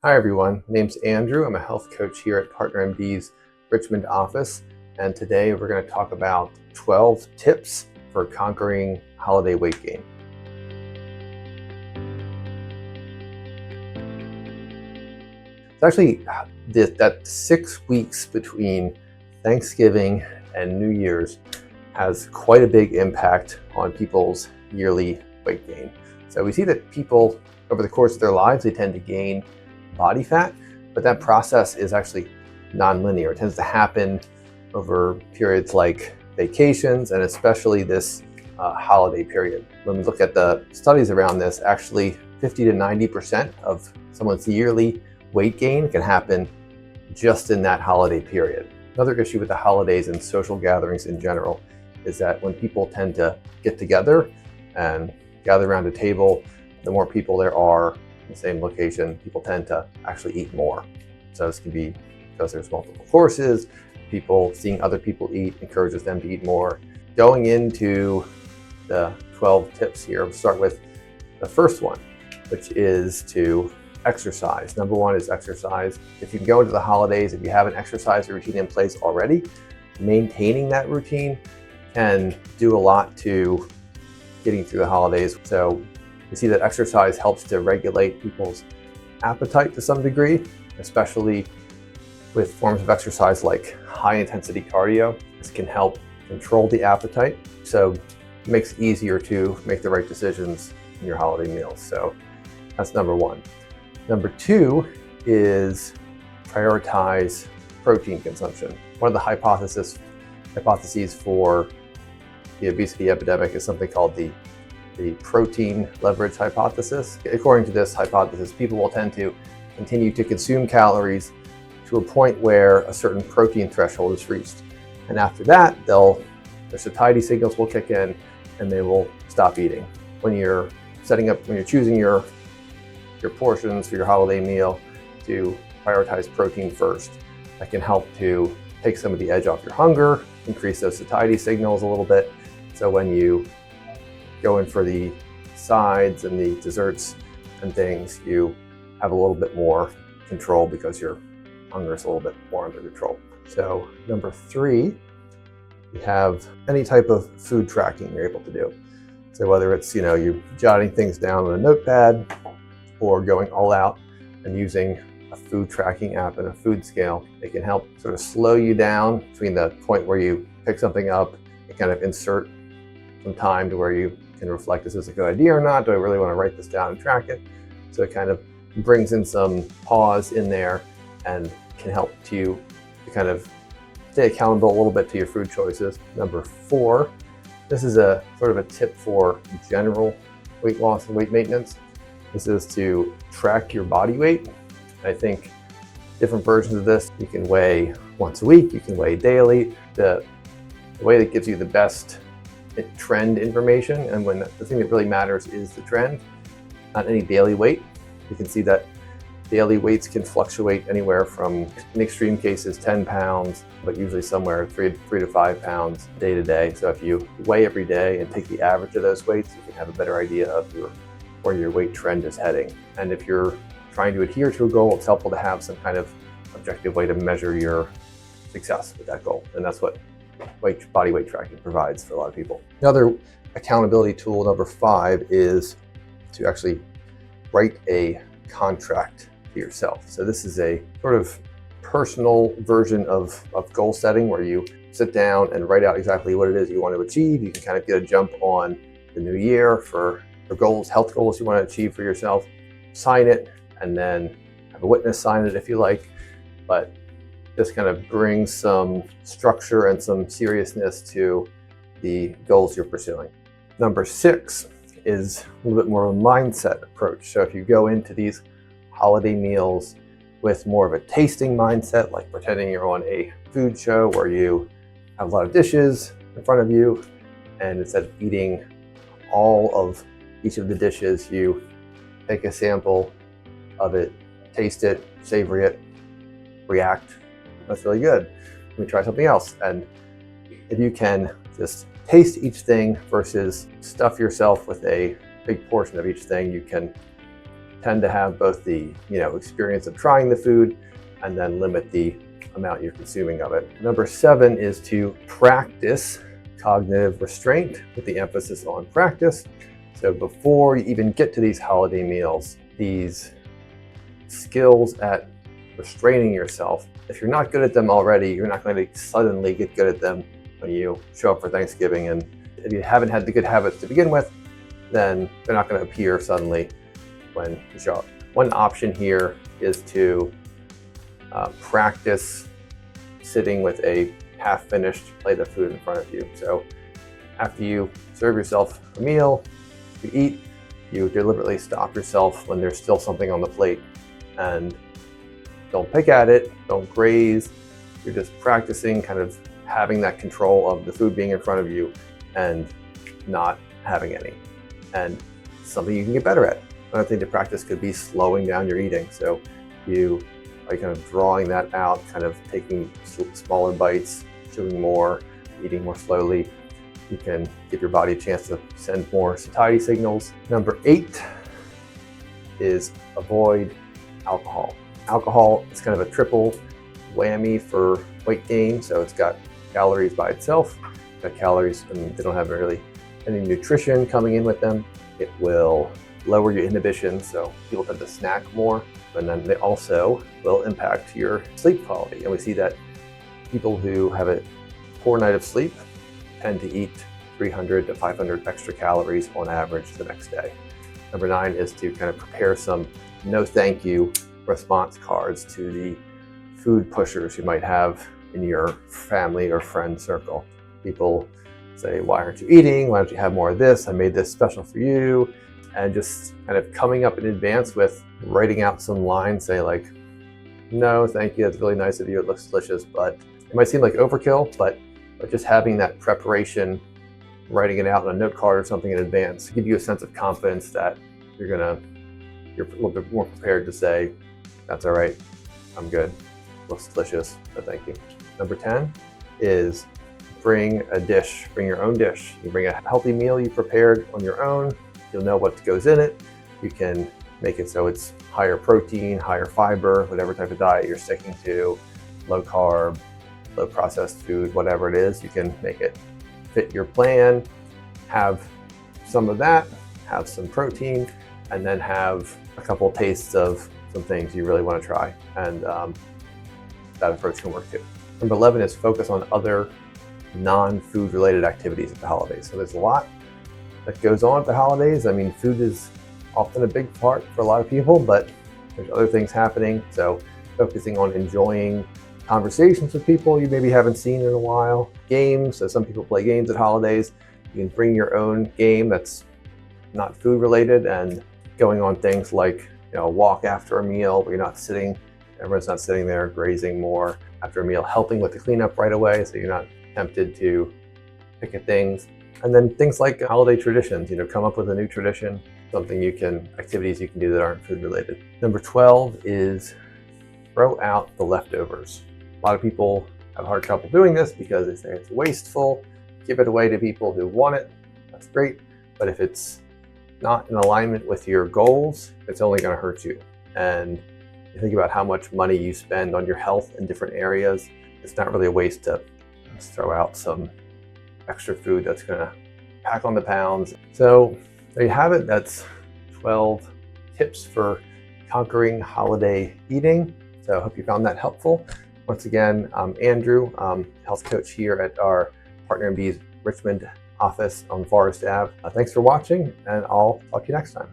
Hi everyone, my name's Andrew. I'm a health coach here at PartnerMD's Richmond office, and today we're going to talk about 12 tips for conquering holiday weight gain. It's actually that 6 weeks between Thanksgiving and New Year's has quite a big impact on people's yearly weight gain. So we see that people over the course of their lives, they tend to gain body fat, but that process is actually non-linear. It tends to happen over periods like vacations and especially this holiday period. When we look at the studies around this, actually 50 to 90% of someone's yearly weight gain can happen just in that holiday period. Another issue with the holidays and social gatherings in general is that when people tend to get together and gather around a table, the more people there are in the same location, people tend to actually eat more. So this can be because there's multiple courses, people seeing other people eat encourages them to eat more. Going into the 12 tips here, we'll start with the first one, which is to exercise. Number one is exercise. If you can go into the holidays, if you have an exercise routine in place already, maintaining that routine can do a lot to getting through the holidays. So we see that exercise helps to regulate people's appetite to some degree, especially with forms of exercise like high intensity cardio. This can help control the appetite, so it makes it easier to make the right decisions in your holiday meals. So that's number one. Number two is prioritize protein consumption. One of the hypotheses for the obesity epidemic is something called the protein leverage hypothesis. According to this hypothesis, people will tend to continue to consume calories to a point where a certain protein threshold is reached. And after that, their satiety signals will kick in and they will stop eating. When you're choosing your portions for your holiday meal, to prioritize protein first. That can help to take some of the edge off your hunger, increase those satiety signals a little bit. So when you go in for the sides and the desserts and things, you have a little bit more control because your hunger is a little bit more under control. So number three, you have any type of food tracking you're able to do. So whether it's, you jotting things down on a notepad or going all out and using a food tracking app and a food scale, it can help sort of slow you down between the point where you pick something up and kind of insert some time to where you can reflect, is this a good idea or not? Do I really want to write this down and track it? So it kind of brings in some pause in there and can help you to kind of stay accountable a little bit to your food choices. Number four, this is a sort of a tip for general weight loss and weight maintenance. This is to track your body weight. I think different versions of this, you can weigh once a week, you can weigh daily. The way that gives you the best trend information, and when the thing that really matters is the trend, not any daily weight. You can see that daily weights can fluctuate anywhere from, in extreme cases, 10 pounds, but usually somewhere 3 to 5 pounds day to day. So if you weigh every day and take the average of those weights, you can have a better idea of where your weight trend is heading. And if you're trying to adhere to a goal, it's helpful to have some kind of objective way to measure your success with that goal. And that's what body weight tracking provides for a lot of people. Another accountability tool, number five, is to actually write a contract for yourself. So this is a sort of personal version of goal setting where you sit down and write out exactly what it is you want to achieve. You can kind of get a jump on the new year for goals, health goals you want to achieve for yourself. Sign it and then have a witness sign it if you like. But this kind of brings some structure and some seriousness to the goals you're pursuing. Number six is a little bit more of a mindset approach. So if you go into these holiday meals with more of a tasting mindset, like pretending you're on a food show where you have a lot of dishes in front of you, and instead of eating all of each of the dishes, you take a sample of it, taste it, savor it, react. That's really good. Let me try something else. And if you can just taste each thing versus stuff yourself with a big portion of each thing, you can tend to have both the experience of trying the food and then limit the amount you're consuming of it. Number 7 is to practice cognitive restraint, with the emphasis on practice. So before you even get to these holiday meals, these skills at restraining yourself, if you're not good at them already, you're not going to suddenly get good at them when you show up for Thanksgiving. And if you haven't had the good habits to begin with, then they're not going to appear suddenly when you show up. One option here is to practice sitting with a half-finished plate of food in front of you. So after you serve yourself a meal, you eat, you deliberately stop yourself when there's still something on the plate, and don't pick at it, don't graze. You're just practicing kind of having that control of the food being in front of you and not having any. And something you can get better at. Another thing to practice could be slowing down your eating. So you are kind of drawing that out, kind of taking smaller bites, chewing more, eating more slowly. You can give your body a chance to send more satiety signals. Number 8 is avoid alcohol. Alcohol is kind of a triple whammy for weight gain. So it's got calories by itself, got calories, and they don't have really any nutrition coming in with them. It will lower your inhibition, so people tend to snack more, and then they also will impact your sleep quality. And we see that people who have a poor night of sleep tend to eat 300 to 500 extra calories on average the next day. Number 9 is to kind of prepare some no thank you response cards to the food pushers you might have in your family or friend circle. People say, why aren't you eating? Why don't you have more of this? I made this special for you. And just kind of coming up in advance with writing out some lines, say like, no, thank you, that's really nice of you, it looks delicious, but it might seem like overkill, but just having that preparation, writing it out on a note card or something in advance, give you a sense of confidence that you're a little bit more prepared to say, that's all right, I'm good, looks delicious, but thank you. Number 10 is bring your own dish. You bring a healthy meal you prepared on your own. You'll know what goes in it. You can make it so it's higher protein, higher fiber, whatever type of diet you're sticking to, low carb, low processed food, whatever it is, you can make it fit your plan. Have some of that, have some protein, and then have a couple of tastes of some things you really want to try. And that approach can work too. Number 11 is focus on other non-food related activities at the holidays. So there's a lot that goes on at the holidays. I mean, food is often a big part for a lot of people, but there's other things happening. So focusing on enjoying conversations with people you maybe haven't seen in a while. Games, so some people play games at holidays. You can bring your own game that's not food related, and going on things like a walk after a meal where everyone's not sitting there grazing more after a meal, helping with the cleanup right away so you're not tempted to pick at things. And then things like holiday traditions, come up with a new tradition, activities you can do that aren't food related. Number 12 is throw out the leftovers. A lot of people have hard trouble doing this because they say it's wasteful. Give it away to people who want it. That's great. But if it's not in alignment with your goals, it's only going to hurt you. And you think about how much money you spend on your health in different areas. It's not really a waste to just throw out some extra food that's going to pack on the pounds. So there you have it. That's 12 tips for conquering holiday eating. So I hope you found that helpful. Once again, I'm Andrew, health coach here at our PartnerMD's Richmond office on Forest Ave. Thanks for watching, and I'll talk to you next time.